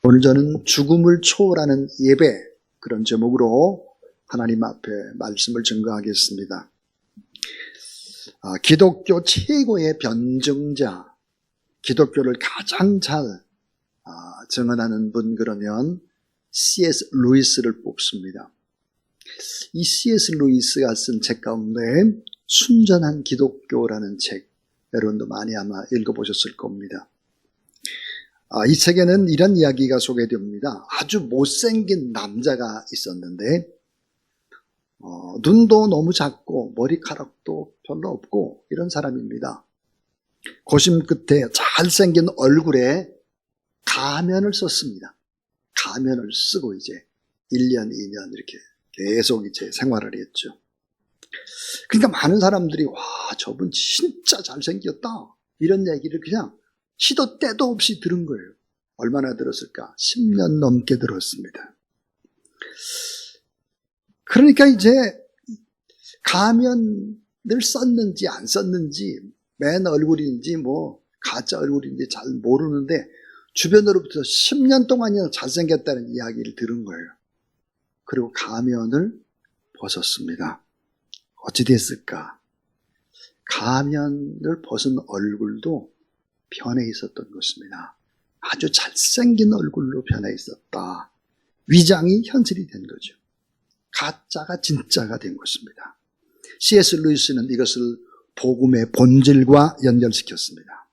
오늘 저는 죽음을 초월하는 예배, 그런 제목으로 하나님 앞에 말씀을 증거하겠습니다. 기독교 최고의 변증자, 기독교를 가장 잘 증언하는 분, 그러면 C.S. 루이스를 뽑습니다. 이 C.S. 루이스가 쓴 책 가운데 순전한 기독교라는 책, 여러분도 많이 아마 읽어보셨을 겁니다. 이 책에는 이런 이야기가 소개됩니다. 아주 못생긴 남자가 있었는데 눈도 너무 작고 머리카락도 별로 없고 이런 사람입니다. 고심 끝에 잘생긴 얼굴에 가면을 썼습니다. 가면을 쓰고 이제 1년, 2년 이렇게 계속 이제 생활을 했죠. 그러니까 많은 사람들이 와, 저분 진짜 잘생겼다, 이런 얘기를 그냥 시도 때도 없이 들은 거예요. 얼마나 들었을까? 10년 넘게 들었습니다. 그러니까 이제 가면을 썼는지 안 썼는지, 맨 얼굴인지 뭐 가짜 얼굴인지 잘 모르는데 주변으로부터 10년 동안이나 잘생겼다는 이야기를 들은 거예요. 그리고 가면을 벗었습니다. 어찌 됐을까? 가면을 벗은 얼굴도 변해 있었던 것입니다. 아주 잘생긴 얼굴로 변해 있었다. 위장이 현실이 된 거죠. 가짜가 진짜가 된 것입니다. C.S. 루이스는 이것을 복음의 본질과 연결시켰습니다.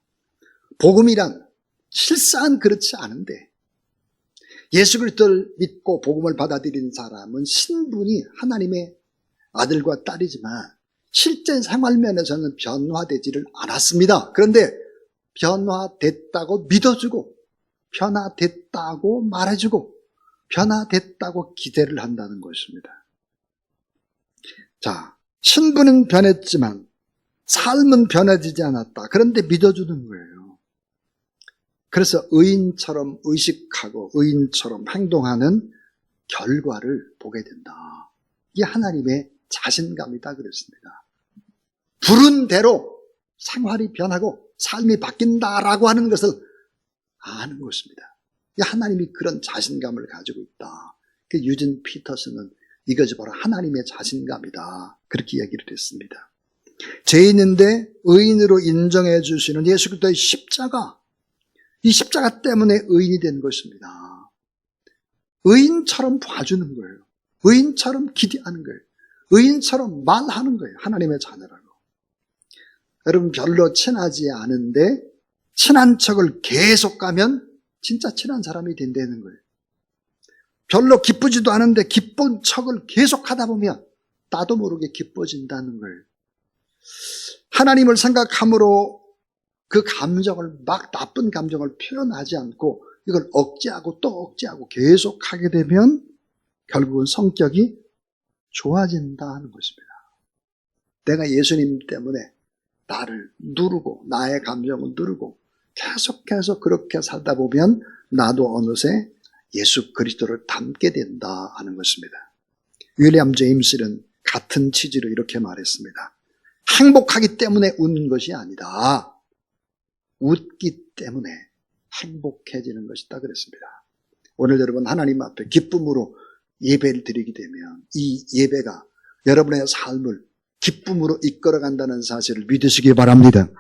복음이란 실상 그렇지 않은데, 예수 그리스도를 믿고 복음을 받아들인 사람은 신분이 하나님의 아들과 딸이지만 실제 생활면에서는 변화되지를 않았습니다. 그런데 변화됐다고 믿어주고, 변화됐다고 말해주고, 변화됐다고 기대를 한다는 것입니다. 자, 신분은 변했지만 삶은 변해지지 않았다. 그런데 믿어주는 거예요. 그래서 의인처럼 의식하고 의인처럼 행동하는 결과를 보게 된다. 이게 하나님의 자신감이다 그랬습니다. 부른 대로 생활이 변하고 삶이 바뀐다라고 하는 것을 아는 것입니다. 하나님이 그런 자신감을 가지고 있다. 유진 피터슨은 이것이 바로 하나님의 자신감이다, 그렇게 얘기를 했습니다. 죄인인데 의인으로 인정해 주시는 예수 그리스도의 십자가, 이 십자가 때문에 의인이 된 것입니다. 의인처럼 봐주는 거예요. 의인처럼 기대하는 거예요. 의인처럼 말하는 거예요. 하나님의 자녀라고. 여러분, 별로 친하지 않은데 친한 척을 계속 가면 진짜 친한 사람이 된다는 거예요. 별로 기쁘지도 않은데 기쁜 척을 계속 하다 보면 나도 모르게 기뻐진다는 거예요. 하나님을 생각함으로 그 감정을, 막 나쁜 감정을 표현하지 않고 이걸 억제하고 또 억제하고 계속 하게 되면 결국은 성격이 좋아진다는 것입니다. 내가 예수님 때문에 나를 누르고 나의 감정을 누르고 계속해서 그렇게 살다 보면 나도 어느새 예수 그리스도를 닮게 된다 하는 것입니다. 윌리엄 제임스는 같은 취지로 이렇게 말했습니다. 행복하기 때문에 웃는 것이 아니다. 웃기 때문에 행복해지는 것이다 그랬습니다. 오늘 여러분 하나님 앞에 기쁨으로 예배를 드리게 되면 이 예배가 여러분의 삶을 기쁨으로 이끌어간다는 사실을 믿으시기 바랍니다.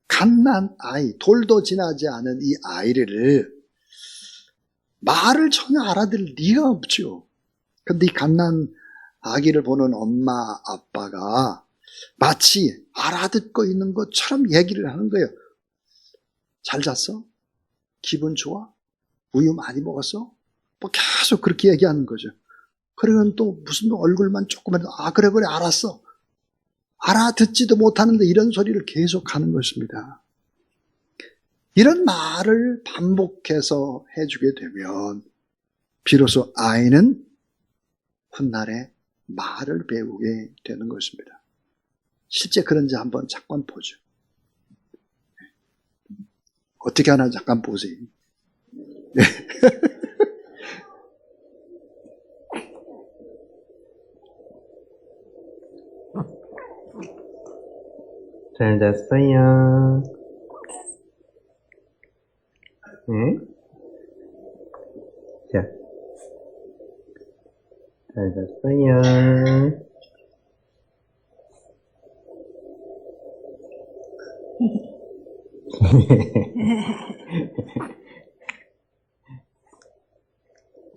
갓난 아이, 돌도 지나지 않은 이 아이를 말을 전혀 알아들을 리가 없죠. 그런데 이 갓난 아기를 보는 엄마 아빠가 마치 알아듣고 있는 것처럼 얘기를 하는 거예요. 잘 잤어? 기분 좋아? 우유 많이 먹었어? 뭐 계속 그렇게 얘기하는 거죠. 그러면 또 무슨 얼굴만 조금만 그래 알았어. 알아듣지도 못하는데 이런 소리를 계속 하는 것입니다. 이런 말을 반복해서 해주게 되면 비로소 아이는 훗날에 말을 배우게 되는 것입니다. 실제 그런지 한번 잠깐 보죠. 어떻게 하나 잠깐 보세요. 네. 잘 잤어요. 응? 자, 잘 잤어요.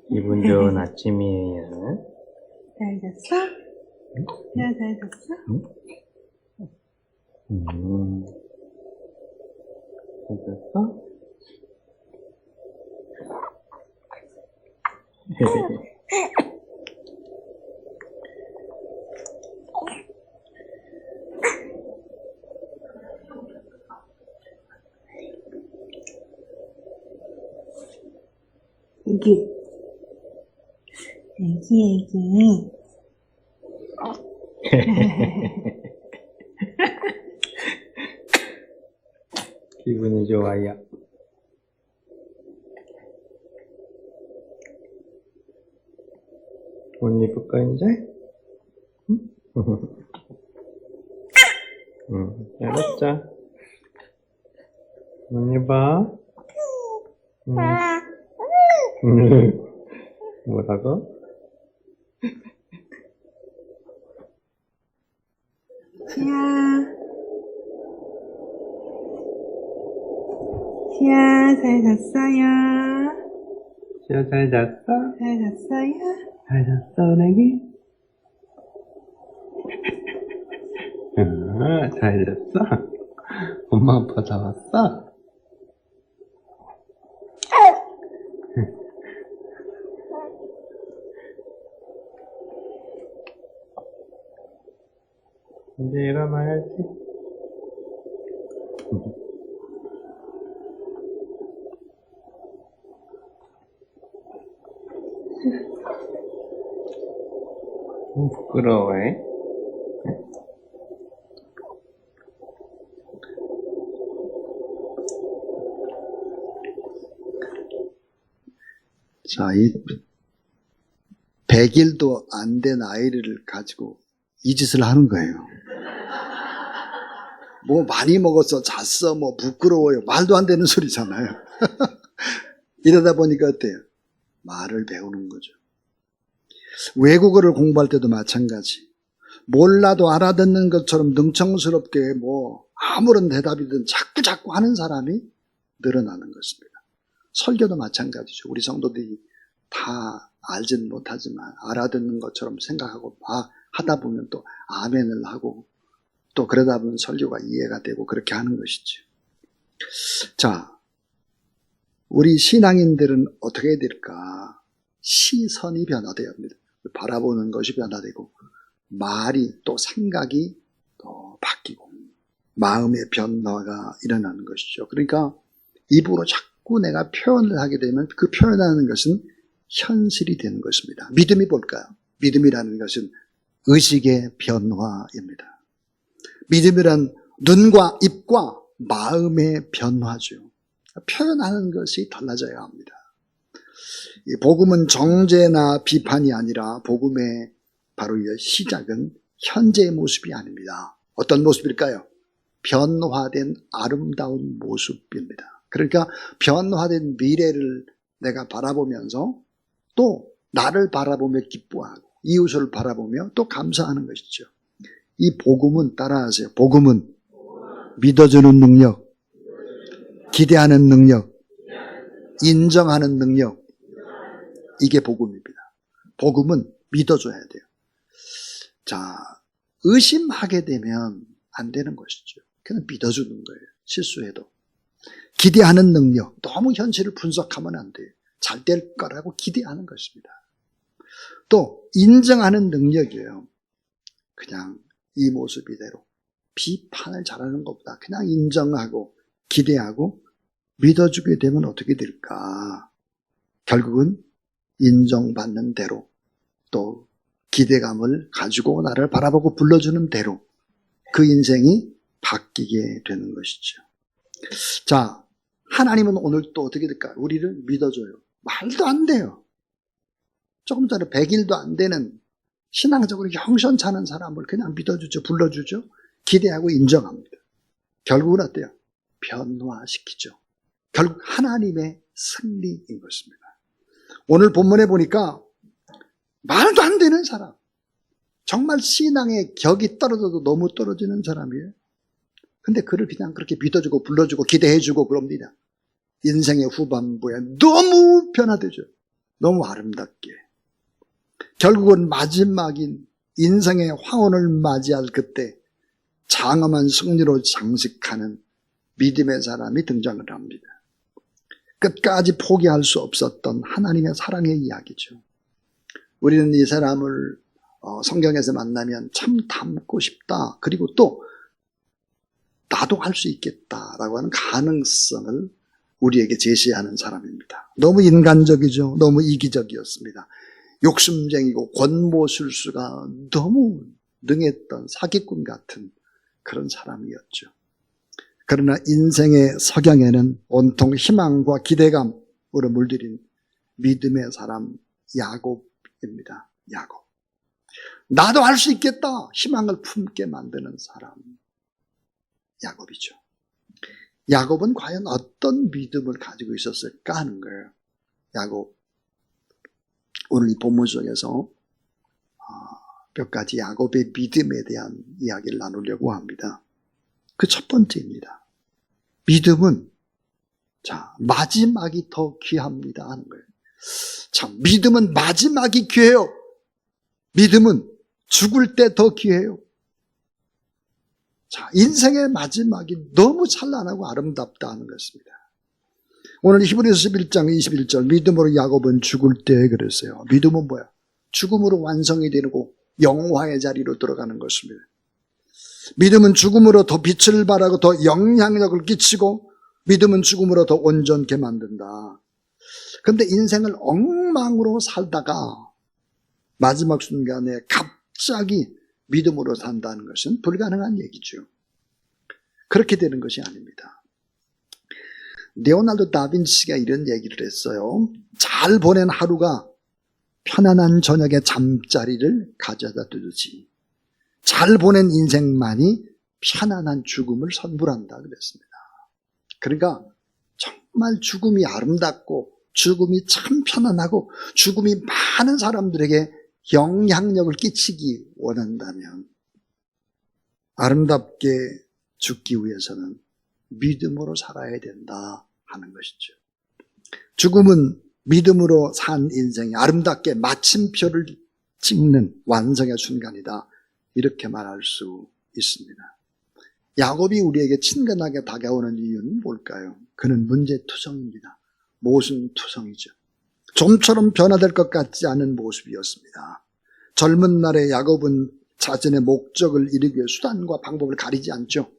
기분 좋은 아침이에요. 잘 잤어? 야, 잘 잤어? 잘 잤어? 애기. 애기. 기분이 좋아요. 옷 입을까, 이제? 응? 알았자. 옷 입어. 뭐라고? 시야, 잘 잤어요? 시아 잘 잤어? 잘 잤어요? 잘 잤어, 내기? 잘 잤어? 엄마 아빠 다 왔어? 이제 일어나야지. 부끄러워해? 자, 이 100일도 안 된 아이를 가지고 이 짓을 하는 거예요. 뭐 많이 먹었어, 잤어, 뭐 부끄러워요. 말도 안 되는 소리잖아요. 이러다 보니까 어때요? 말을 배우는 거죠. 외국어를 공부할 때도 마찬가지. 몰라도 알아듣는 것처럼 능청스럽게 뭐 아무런 대답이든 자꾸 하는 사람이 늘어나는 것입니다. 설교도 마찬가지죠. 우리 성도들이 다 알지는 못하지만 알아듣는 것처럼 생각하고 하다 보면 또 아멘을 하고 또 그러다 보면 설교가 이해가 되고 그렇게 하는 것이죠. 자, 우리 신앙인들은 어떻게 해야 될까? 시선이 변화돼야 합니다. 바라보는 것이 변화되고 말이 또 생각이 또 바뀌고 마음의 변화가 일어나는 것이죠. 그러니까 입으로 자꾸 내가 표현을 하게 되면 그 표현하는 것은 현실이 되는 것입니다. 믿음이 뭘까요? 믿음이라는 것은 의식의 변화입니다. 믿음이란 눈과 입과 마음의 변화죠. 표현하는 것이 달라져야 합니다. 이 복음은 정죄나 비판이 아니라 복음의 바로 이 시작은 현재의 모습이 아닙니다. 어떤 모습일까요? 변화된 아름다운 모습입니다. 그러니까 변화된 미래를 내가 바라보면서 또 나를 바라보며 기뻐하고 이웃을 바라보며 또 감사하는 것이죠. 이 복음은 따라하세요. 복음은 믿어주는 능력, 기대하는 능력, 인정하는 능력, 이게 복음입니다. 복음은 믿어줘야 돼요. 자, 의심하게 되면 안 되는 것이죠. 그냥 믿어주는 거예요. 실수해도. 기대하는 능력, 너무 현실을 분석하면 안 돼요. 잘 될 거라고 기대하는 것입니다. 또 인정하는 능력이에요. 그냥 이 모습 이대로 비판을 잘하는 것보다 그냥 인정하고 기대하고 믿어주게 되면 어떻게 될까? 결국은 인정받는 대로 또 기대감을 가지고 나를 바라보고 불러주는 대로 그 인생이 바뀌게 되는 것이죠. 자, 하나님은 오늘 또 어떻게 될까요? 우리를 믿어줘요. 말도 안 돼요. 조금 전에 100일도 안 되는 신앙적으로 형편찮은 사람을 그냥 믿어주죠. 불러주죠. 기대하고 인정합니다. 결국은 어때요? 변화시키죠. 결국 하나님의 승리인 것입니다. 오늘 본문에 보니까 말도 안 되는 사람, 정말 신앙의 격이 떨어져도 너무 떨어지는 사람이에요. 근데 그를 그냥 그렇게 믿어주고 불러주고 기대해주고 그럽니다. 인생의 후반부에 너무 변화되죠. 너무 아름답게. 결국은 마지막인 인생의 황혼을 맞이할 그때 장엄한 승리로 장식하는 믿음의 사람이 등장을 합니다. 끝까지 포기할 수 없었던 하나님의 사랑의 이야기죠. 우리는 이 사람을 성경에서 만나면 참 닮고 싶다. 그리고 또 나도 할 수 있겠다라고 하는 가능성을 우리에게 제시하는 사람입니다. 너무 인간적이죠. 너무 이기적이었습니다. 욕심쟁이고 권모술수가 너무 능했던 사기꾼 같은 그런 사람이었죠. 그러나 인생의 석양에는 온통 희망과 기대감으로 물들인 믿음의 사람 야곱입니다. 야곱. 나도 할 수 있겠다. 희망을 품게 만드는 사람 야곱이죠. 야곱은 과연 어떤 믿음을 가지고 있었을까 하는 거예요. 야곱. 오늘 이 본문 속에서 몇 가지 야곱의 믿음에 대한 이야기를 나누려고 합니다. 그 첫 번째입니다. 믿음은 마지막이 더 귀합니다 하는 거예요. 참, 믿음은 마지막이 귀해요. 믿음은 죽을 때 더 귀해요. 인생의 마지막이 너무 찬란하고 아름답다 하는 것입니다. 오늘 히브리서 11장 21절 믿음으로 야곱은 죽을 때 그랬어요. 믿음은 뭐야? 죽음으로 완성이 되고 영화의 자리로 들어가는 것입니다. 믿음은 죽음으로 더 빛을 발하고 더 영향력을 끼치고 믿음은 죽음으로 더 온전케 만든다. 그런데 인생을 엉망으로 살다가 마지막 순간에 갑자기 믿음으로 산다는 것은 불가능한 얘기죠. 그렇게 되는 것이 아닙니다. 레오나르도 다빈치가 이런 얘기를 했어요. 잘 보낸 하루가 편안한 저녁의 잠자리를 가져다 두듯이 잘 보낸 인생만이 편안한 죽음을 선물한다 그랬습니다. 그러니까 정말 죽음이 아름답고 죽음이 참 편안하고 죽음이 많은 사람들에게 영향력을 끼치기 원한다면 아름답게 죽기 위해서는 믿음으로 살아야 된다 하는 것이죠. 죽음은 믿음으로 산 인생이 아름답게 마침표를 찍는 완성의 순간이다. 이렇게 말할 수 있습니다. 야곱이 우리에게 친근하게 다가오는 이유는 뭘까요? 그는 문제투성입니다. 모순투성이죠. 좀처럼 변화될 것 같지 않은 모습이었습니다. 젊은 날의 야곱은 자신의 목적을 이루기 위해 수단과 방법을 가리지 않죠.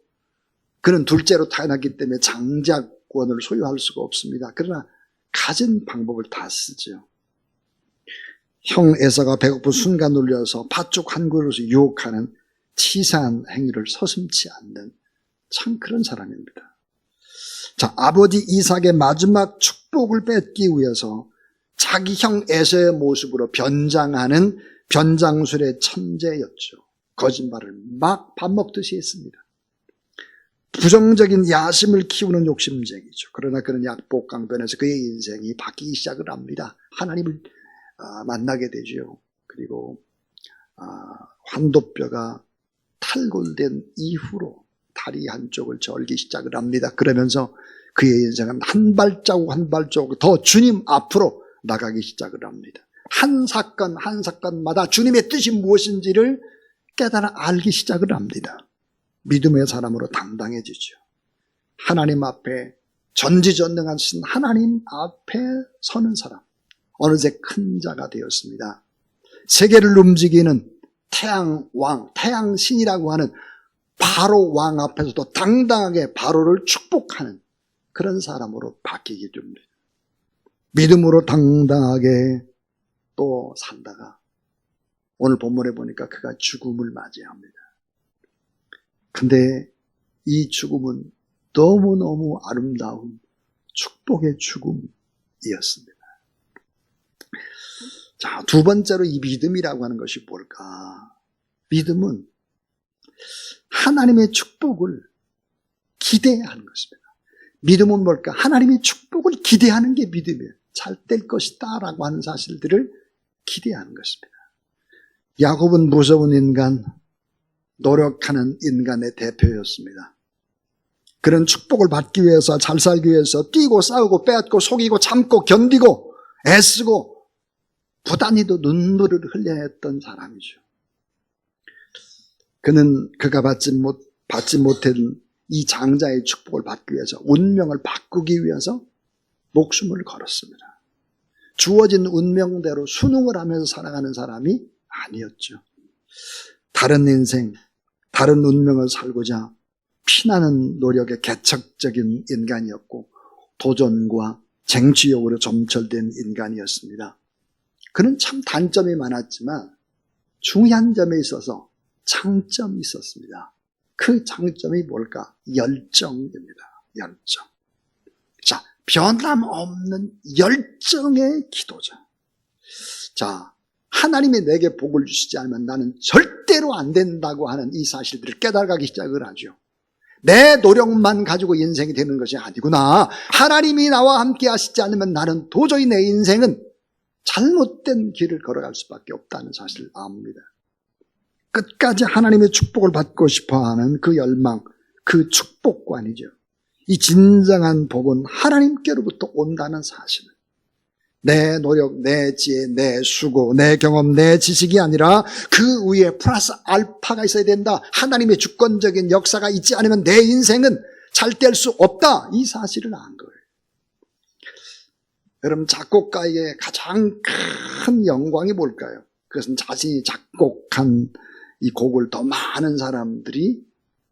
그는 둘째로 태어났기 때문에 장자권을 소유할 수가 없습니다. 그러나 가진 방법을 다 쓰죠. 형 에서가 배고픈 순간 놀려서 팥죽 한 그릇을 유혹하는 치사한 행위를 서슴지 않는 참 그런 사람입니다. 아버지 이삭의 마지막 축복을 뺏기 위해서 자기 형 에서의 모습으로 변장하는 변장술의 천재였죠. 거짓말을 막 밥 먹듯이 했습니다. 부정적인 야심을 키우는 욕심쟁이죠. 그러나 그는 약복강변에서 그의 인생이 바뀌기 시작을 합니다. 하나님을 만나게 되죠. 그리고 환도뼈가 탈골된 이후로 다리 한쪽을 절기 시작을 합니다. 그러면서 그의 인생은 한 발자국 한 발자국 더 주님 앞으로 나가기 시작을 합니다. 한 사건 한 사건마다 주님의 뜻이 무엇인지를 깨달아 알기 시작을 합니다. 믿음의 사람으로 당당해지죠. 하나님 앞에 전지전능하신 하나님 앞에 서는 사람, 어느새 큰 자가 되었습니다. 세계를 움직이는 태양왕, 태양신이라고 하는 바로 왕 앞에서도 당당하게 바로를 축복하는 그런 사람으로 바뀌게 됩니다. 믿음으로 당당하게 또 산다가 오늘 본문에 보니까 그가 죽음을 맞이합니다. 근데 이 죽음은 너무너무 아름다운 축복의 죽음이었습니다. 두 번째로 이 믿음이라고 하는 것이 뭘까? 믿음은 하나님의 축복을 기대하는 것입니다. 믿음은 뭘까? 하나님의 축복을 기대하는 게 믿음이에요. 잘 될 것이다 라고 하는 사실들을 기대하는 것입니다. 야곱은 무서운 인간, 노력하는 인간의 대표였습니다. 그런 축복을 받기 위해서, 잘 살기 위해서 뛰고 싸우고 빼앗고 속이고 참고 견디고 애쓰고 부단히도 눈물을 흘려야 했던 사람이죠. 그는 그가 받지 못한 이 장자의 축복을 받기 위해서, 운명을 바꾸기 위해서 목숨을 걸었습니다. 주어진 운명대로 순응을 하면서 살아가는 사람이 아니었죠. 다른 인생, 다른 운명을 살고자 피나는 노력의 개척적인 인간이었고 도전과 쟁취욕으로 점철된 인간이었습니다. 그는 참 단점이 많았지만 중요한 점에 있어서 장점이 있었습니다. 그 장점이 뭘까? 열정입니다. 열정. 자, 변함없는 열정의 기도자. 자, 하나님이 내게 복을 주시지 않으면 나는 절대로 안 된다고 하는 이 사실들을 깨달아가기 시작을 하죠. 내 노력만 가지고 인생이 되는 것이 아니구나. 하나님이 나와 함께 하시지 않으면 나는 도저히 내 인생은 잘못된 길을 걸어갈 수밖에 없다는 사실을 압니다. 끝까지 하나님의 축복을 받고 싶어하는 그 열망, 그 축복관이죠. 이 진정한 복은 하나님께로부터 온다는 사실. 내 노력, 내 지혜, 내 수고, 내 경험, 내 지식이 아니라 그 위에 플러스 알파가 있어야 된다. 하나님의 주권적인 역사가 있지 않으면 내 인생은 잘 될 수 없다. 이 사실을 안 거예요. 여러분, 작곡가에게 가장 큰 영광이 뭘까요? 그것은 자신이 작곡한 이 곡을 더 많은 사람들이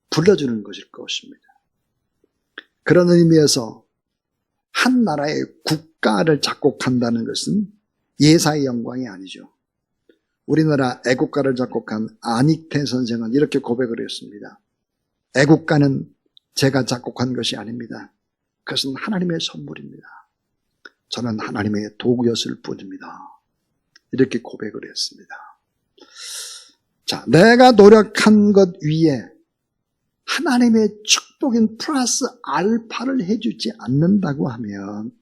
불러주는 것일 것입니다. 그런 의미에서 한 나라의 국가를 작곡한다는 것은 예사의 영광이 아니죠. 우리나라 애국가를 작곡한 안익태 선생은 이렇게 고백을 했습니다. 애국가는 제가 작곡한 것이 아닙니다. 그것은 하나님의 선물입니다. 저는 하나님의 도구였을 뿐입니다. 이렇게 고백을 했습니다. 자, 내가 노력한 것 위에 하나님의 축복인 플러스 알파를 해주지 않는다고 하면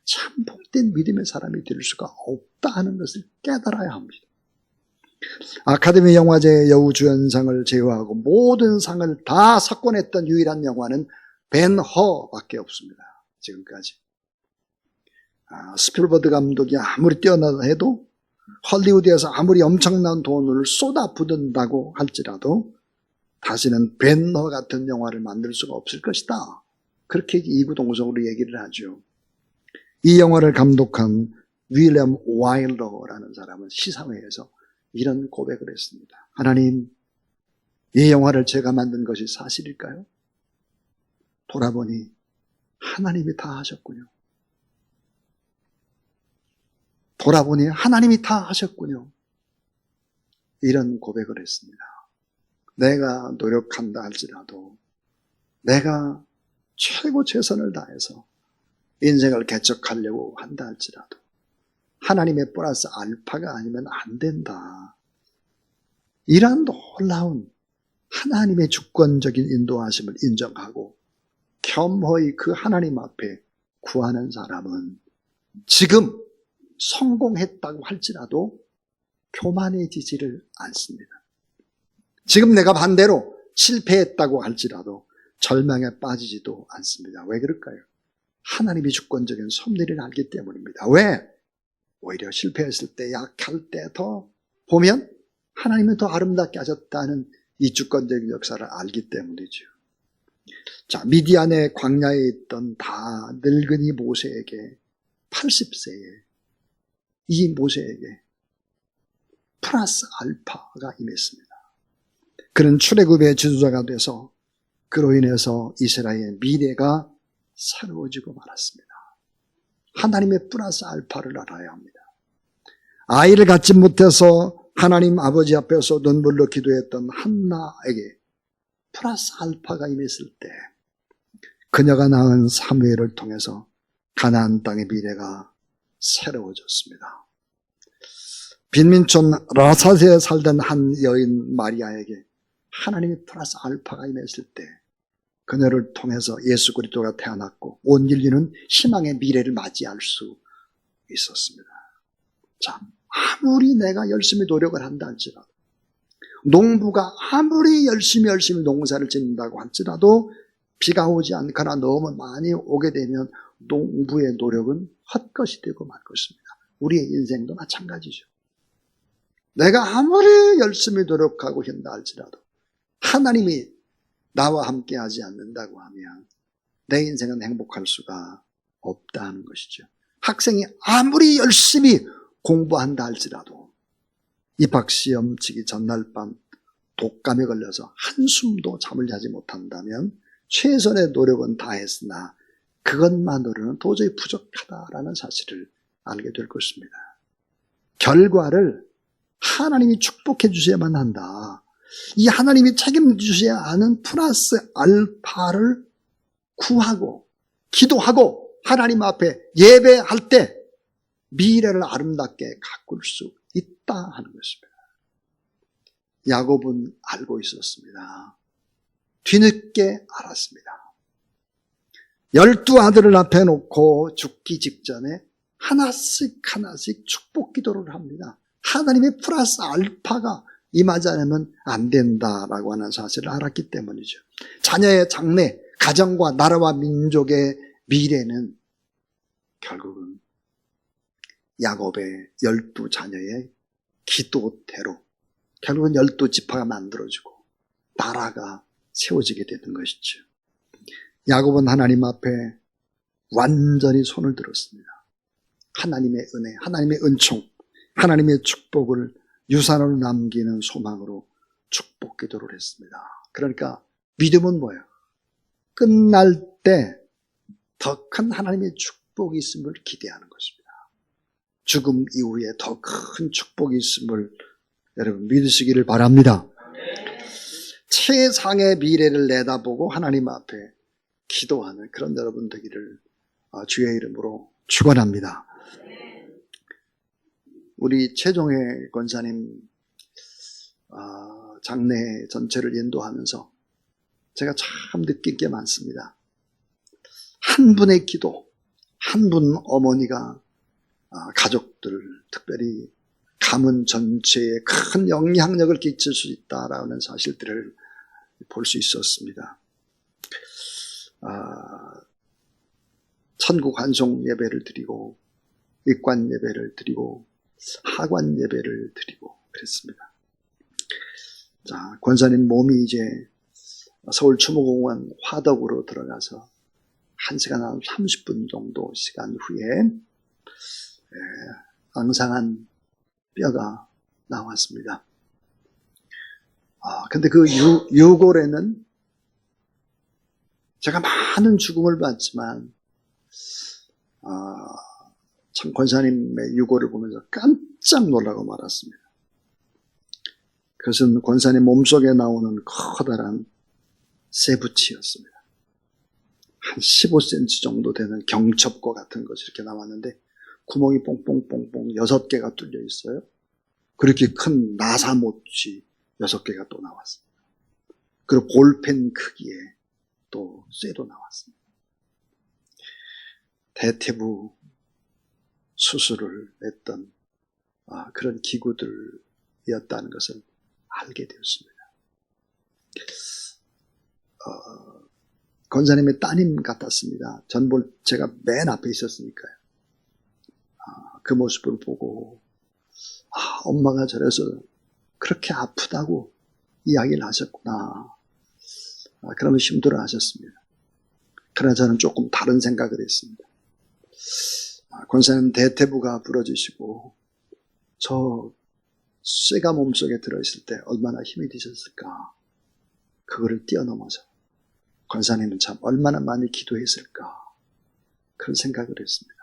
참 복된 믿음의 사람이 될 수가 없다 하는 것을 깨달아야 합니다. 아카데미 영화제 여우주연상을 제외하고 모든 상을 다 석권했던 유일한 영화는 벤 허밖에 없습니다. 지금까지. 스필버드 감독이 아무리 뛰어나다 해도 헐리우드에서 아무리 엄청난 돈을 쏟아붓는다고 할지라도 다시는 벤 허 같은 영화를 만들 수가 없을 것이다. 그렇게 이구동성으로 얘기를 하죠. 이 영화를 감독한 윌리엄 와일더라는 사람은 시사회에서 이런 고백을 했습니다. 하나님, 이 영화를 제가 만든 것이 사실일까요? 돌아보니 하나님이 다 하셨군요. 돌아보니 하나님이 다 하셨군요. 이런 고백을 했습니다. 내가 노력한다 할지라도, 내가 최고 최선을 다해서 인생을 개척하려고 한다 할지라도 하나님의 플러스 알파가 아니면 안 된다. 이러한 놀라운 하나님의 주권적인 인도하심을 인정하고 겸허히 그 하나님 앞에 구하는 사람은 지금 성공했다고 할지라도 교만해지지를 않습니다. 지금 내가 반대로 실패했다고 할지라도 절망에 빠지지도 않습니다. 왜 그럴까요? 하나님이 주권적인 섭리를 알기 때문입니다. 왜? 오히려 실패했을 때, 약할 때 더 보면 하나님은 더 아름답게 하셨다는 이 주권적인 역사를 알기 때문이죠. 자, 미디안의 광야에 있던 다 늙은이 모세에게 80세에 이 모세에게 플러스 알파가 임했습니다. 그는 출애굽의 지도자가 돼서 그로 인해서 이스라엘의 미래가 새로워지고 말았습니다. 하나님의 플러스 알파를 알아야 합니다. 아이를 갖지 못해서 하나님 아버지 앞에서 눈물로 기도했던 한나에게 플러스 알파가 임했을 때 그녀가 낳은 사무엘을 통해서 가나안 땅의 미래가 새로워졌습니다. 빈민촌 라사스에 살던 한 여인 마리아에게 하나님의 플러스 알파가 임했을 때 그녀를 통해서 예수 그리스도가 태어났고 온 인류는 희망의 미래를 맞이할 수 있었습니다. 자, 아무리 내가 열심히 노력을 한다 할지라도, 농부가 아무리 열심히 농사를 짓는다고 할지라도 비가 오지 않거나 너무 많이 오게 되면 농부의 노력은 헛것이 되고 말 것입니다. 우리의 인생도 마찬가지죠. 내가 아무리 열심히 노력하고 한다 할지라도 하나님이 나와 함께 하지 않는다고 하면 내 인생은 행복할 수가 없다는 것이죠. 학생이 아무리 열심히 공부한다 할지라도 입학시험 치기 전날 밤 독감에 걸려서 한숨도 잠을 자지 못한다면 최선의 노력은 다했으나 그것만으로는 도저히 부족하다라는 사실을 알게 될 것입니다. 결과를 하나님이 축복해 주셔야만 한다. 이 하나님이 책임주셔야 하는 플러스 알파를 구하고 기도하고 하나님 앞에 예배할 때 미래를 아름답게 가꿀 수 있다 하는 것입니다. 야곱은 알고 있었습니다. 뒤늦게 알았습니다. 12 아들을 앞에 놓고 죽기 직전에 하나씩 축복 기도를 합니다. 하나님의 플러스 알파가 임하지 않으면 안 된다라고 하는 사실을 알았기 때문이죠. 자녀의 장래, 가정과 나라와 민족의 미래는 결국은 야곱의 12 자녀의 기도대로 결국은 12지파가 만들어지고 나라가 세워지게 되는 것이죠. 야곱은 하나님 앞에 완전히 손을 들었습니다. 하나님의 은혜, 하나님의 은총, 하나님의 축복을 유산으로 남기는 소망으로 축복 기도를 했습니다. 그러니까 믿음은 뭐예요? 끝날 때 더 큰 하나님의 축복이 있음을 기대하는 것입니다. 죽음 이후에 더 큰 축복이 있음을 여러분 믿으시기를 바랍니다. 최상의 미래를 내다보고 하나님 앞에 기도하는 그런 여러분 되기를 주의 이름으로 축원합니다. 우리 최종회 권사님 장례 전체를 인도하면서 제가 참 느낀 게 많습니다. 한 분의 기도, 한 분 어머니가 가족들, 특별히 가문 전체에 큰 영향력을 끼칠 수 있다라는 사실들을 볼 수 있었습니다. 천국 환송 예배를 드리고 입관 예배를 드리고 하관 예배를 드리고 그랬습니다. 자, 권사님 몸이 이제 서울 추모공원 화덕으로 들어가서 1시간 한 30분 정도 시간 후에 앙상한 뼈가 나왔습니다. 근데 그 유골에는 제가 많은 죽음을 봤지만 참 권사님의 유골을 보면서 깜짝 놀라고 말았습니다. 그것은 권사님 몸속에 나오는 커다란 쇠붙이였습니다. 한 15cm 정도 되는 경첩고 같은 것이 이렇게 나왔는데 구멍이 뽕뽕뽕뽕 6개가 뚫려 있어요. 그렇게 큰 나사못이 6개가 또 나왔습니다. 그리고 볼펜 크기의 또 쇠도 나왔습니다. 대퇴부 수술을 했던 그런 기구들이었다는 것을 알게 되었습니다. 권사님의 따님 같았습니다. 전볼 제가 맨 앞에 있었으니까요. 그 모습을 보고 엄마가 저래서 그렇게 아프다고 이야기를 하셨구나. 그러면 힘들어 하셨습니다. 그러나 저는 조금 다른 생각을 했습니다. 권사님 대퇴부가 부러지시고 저 쇠가 몸속에 들어있을 때 얼마나 힘이 드셨을까. 그거를 뛰어넘어서 권사님은 참 얼마나 많이 기도했을까. 그런 생각을 했습니다.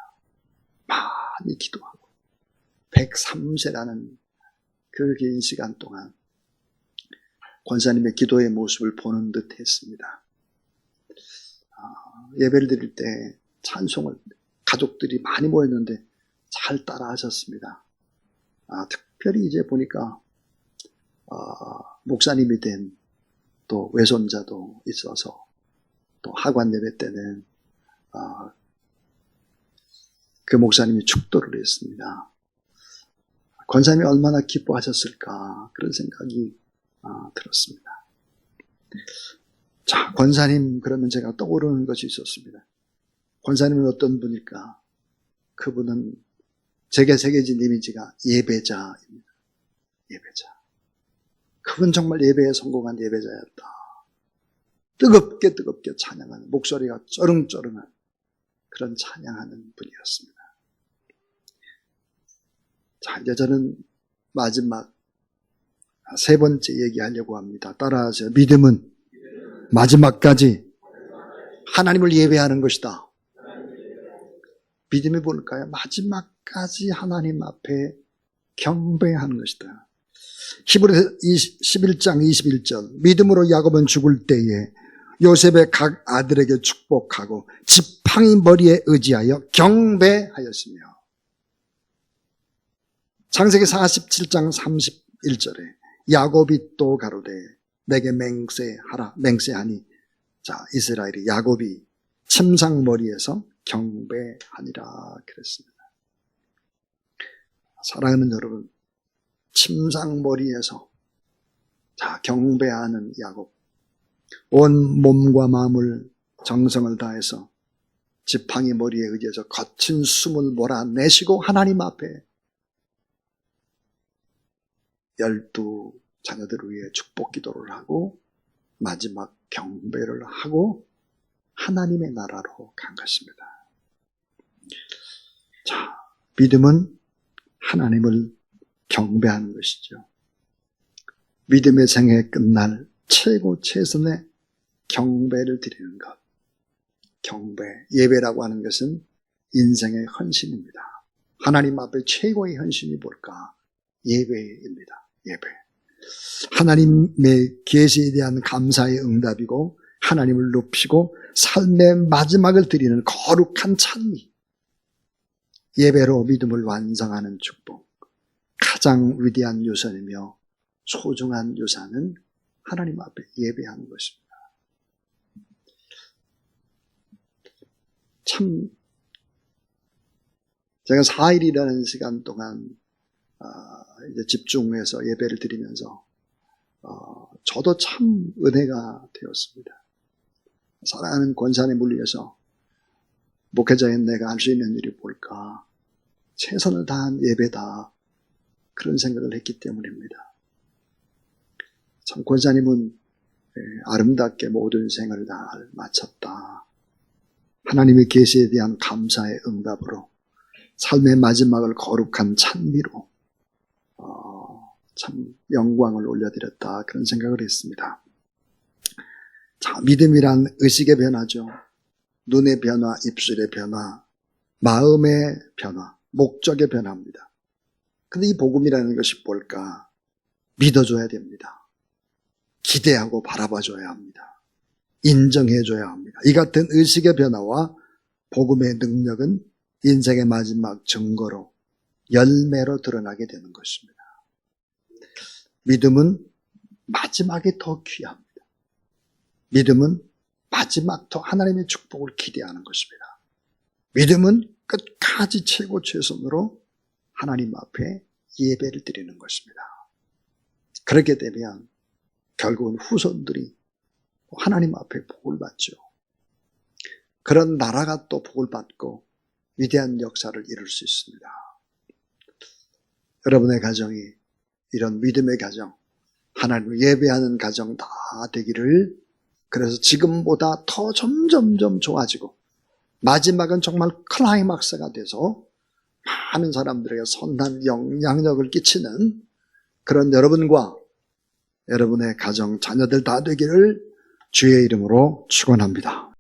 많이 기도하고 103세라는 그 긴 시간 동안 권사님의 기도의 모습을 보는 듯 했습니다. 예배를 드릴 때 찬송을 가족들이 많이 모였는데 잘 따라 하셨습니다. 특별히 이제 보니까 목사님이 된 또 외손자도 있어서 또 하관 예배 때는 그 목사님이 축도를 했습니다. 권사님이 얼마나 기뻐하셨을까 그런 생각이 들었습니다. 자, 권사님 그러면 제가 떠오르는 것이 있었습니다. 권사님은 어떤 분일까? 그분은 제게 새겨진 이미지가 예배자입니다. 예배자. 그분 정말 예배에 성공한 예배자였다. 뜨겁게 찬양하는, 목소리가 쩌릉쩌릉한 그런 찬양하는 분이었습니다. 자, 이제 저는 마지막 세 번째 얘기하려고 합니다. 따라하세요. 믿음은 마지막까지 하나님을 예배하는 것이다. 믿음이 뭘까요? 마지막까지 하나님 앞에 경배하는 것이다. 히브리서 11장 21절 믿음으로 야곱은 죽을 때에 요셉의 각 아들에게 축복하고 지팡이 머리에 의지하여 경배하였으며 창세기 47장 31절에 야곱이 또 가로되 내게 맹세하니 자 이스라엘이 야곱이 침상머리에서 경배하니라 그랬습니다. 사랑하는 여러분, 침상머리에서 자 경배하는 야곱, 온 몸과 마음을 정성을 다해서 지팡이 머리에 의지해서 거친 숨을 몰아내시고 하나님 앞에 12 자녀들을 위해 축복 기도를 하고 마지막 경배를 하고 하나님의 나라로 간 것입니다. 자, 믿음은 하나님을 경배하는 것이죠. 믿음의 생애 끝날 최고 최선의 경배를 드리는 것. 경배, 예배라고 하는 것은 인생의 헌신입니다. 하나님 앞에 최고의 헌신이 뭘까? 예배입니다. 예배. 하나님의 계시에 대한 감사의 응답이고 하나님을 높이고 삶의 마지막을 드리는 거룩한 찬미. 예배로 믿음을 완성하는 축복. 가장 위대한 유산이며 소중한 유산은 하나님 앞에 예배하는 것입니다. 참 제가 4일이라는 시간 동안 이제 집중해서 예배를 드리면서 저도 참 은혜가 되었습니다. 사랑하는 권사님 물리에서 목회자인 내가 할 수 있는 일이 뭘까? 최선을 다한 예배다. 그런 생각을 했기 때문입니다. 참 권사님은 아름답게 모든 생을 다 마쳤다. 하나님의 계시에 대한 감사의 응답으로 삶의 마지막을 거룩한 찬미로 참 영광을 올려드렸다. 그런 생각을 했습니다. 자, 믿음이란 의식의 변화죠. 눈의 변화, 입술의 변화, 마음의 변화, 목적의 변화입니다. 근데 이 복음이라는 것이 뭘까? 믿어줘야 됩니다. 기대하고 바라봐줘야 합니다. 인정해줘야 합니다. 이 같은 의식의 변화와 복음의 능력은 인생의 마지막 증거로 열매로 드러나게 되는 것입니다. 믿음은 마지막이 더 귀합니다. 믿음은 마지막 더 하나님의 축복을 기대하는 것입니다. 믿음은 끝까지 최고 최선으로 하나님 앞에 예배를 드리는 것입니다. 그렇게 되면 결국은 후손들이 하나님 앞에 복을 받죠. 그런 나라가 또 복을 받고 위대한 역사를 이룰 수 있습니다. 여러분의 가정이 이런 믿음의 가정, 하나님을 예배하는 가정 다 되기를, 그래서 지금보다 더 점점점 좋아지고 마지막은 정말 클라이막스가 돼서 많은 사람들에게 선한 영향력을 끼치는 그런 여러분과 여러분의 가정, 자녀들 다 되기를 주의 이름으로 축원합니다.